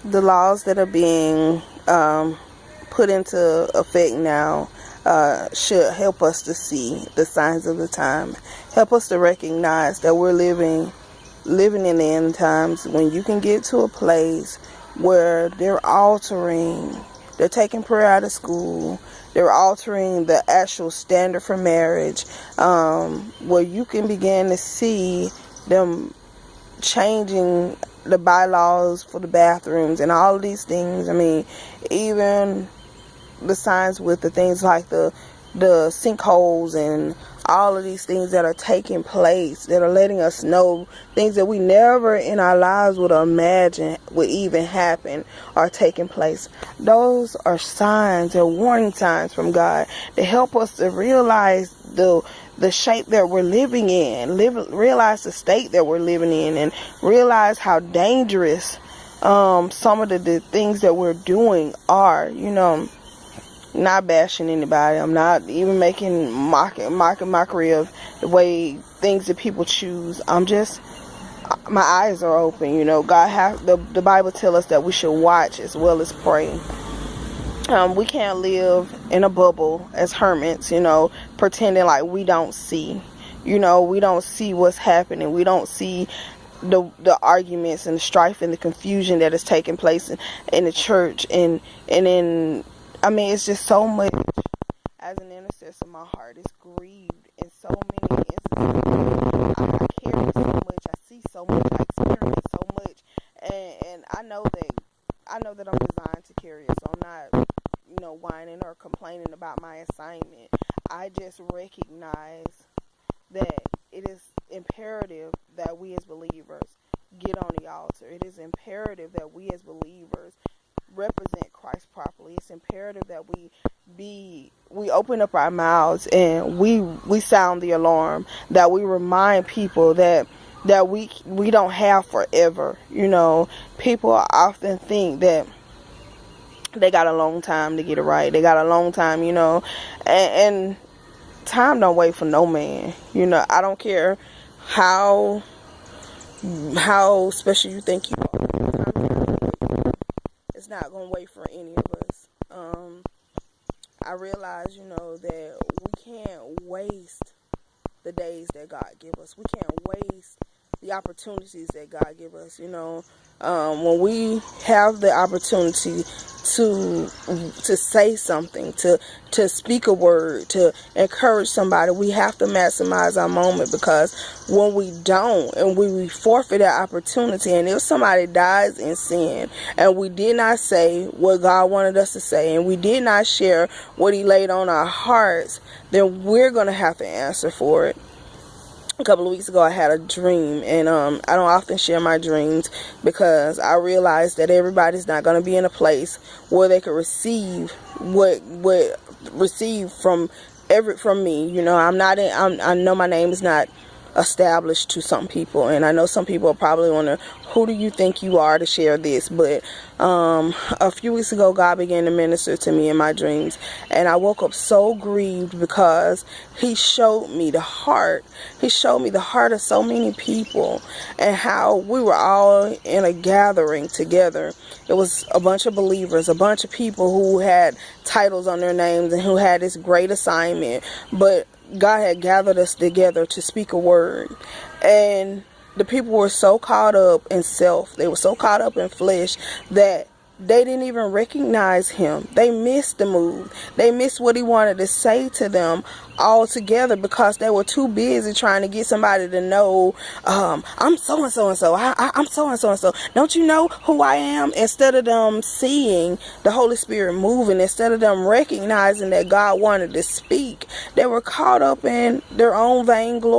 The laws that are being put into effect now should help us to see the signs of the time. Help us to recognize that we're living in the end times, when you can get to a place where they're taking prayer out of school, they're altering the actual standard for marriage, where you can begin to see them changing the bylaws for the bathrooms and all of these things. I mean, even the signs with the things like the sinkholes and all of these things that are taking place, that are letting us know things that we never in our lives would imagine would even happen, are taking place. Those are signs, they're warning signs from God to help us to realize the shape that we're living in, realize the state that we're living in, and realize how dangerous some of the things that we're doing are. Not bashing anybody. I'm not even making mockery of the way things that people choose. My eyes are open. The Bible tells us that we should watch as well as pray. We can't live in a bubble as hermits, pretending like we don't see. We don't see what's happening. We don't see the arguments and the strife and the confusion that is taking place in the church and in. It's just so much. As an intercessor, my heart is grieved in so many instances. I carry so much. I see so much. I experience so much, and I know that I'm designed to carry it. So I'm not, whining or complaining about my assignment. I just recognize that it is imperative that we as believers get on the altar. It is imperative that we as believers represent Christ properly. It's imperative that we open up our mouths and we sound the alarm, that we remind people that we don't have forever. People often think that they got a long time to get it right. They got a long time, and time don't wait for no man. I don't care how special you think you are. It's not gonna wait for any of us. I realize, that we can't waste the days that God give us. We can't waste the opportunities that God give us. When we have the opportunity to say something, to speak a word, to encourage somebody, we have to maximize our moment, because when we don't, and we forfeit that opportunity, and if somebody dies in sin and we did not say what God wanted us to say, and we did not share what He laid on our hearts, then we're going to have to answer for it. A couple of weeks ago, I had a dream, and I don't often share my dreams, because I realized that everybody's not going to be in a place where they can receive what receive from me. I know my name is not established to some people, and I know some people are probably wondering, who do you think you are to share this? But a few weeks ago, God began to minister to me in my dreams, and I woke up so grieved, because He showed me the heart of so many people, and how we were all in a gathering together. It was a bunch of believers, a bunch of people who had titles on their names and who had this great assignment, but God had gathered us together to speak a word. And the people were so caught up in self, they were so caught up in flesh, that they didn't even recognize Him. They missed the move. They missed what He wanted to say to them altogether, because they were too busy trying to get somebody to know, I'm so and so and so. I'm so and so and so. Don't you know who I am? Instead of them seeing the Holy Spirit moving, instead of them recognizing that God wanted to speak, they were caught up in their own vain glory.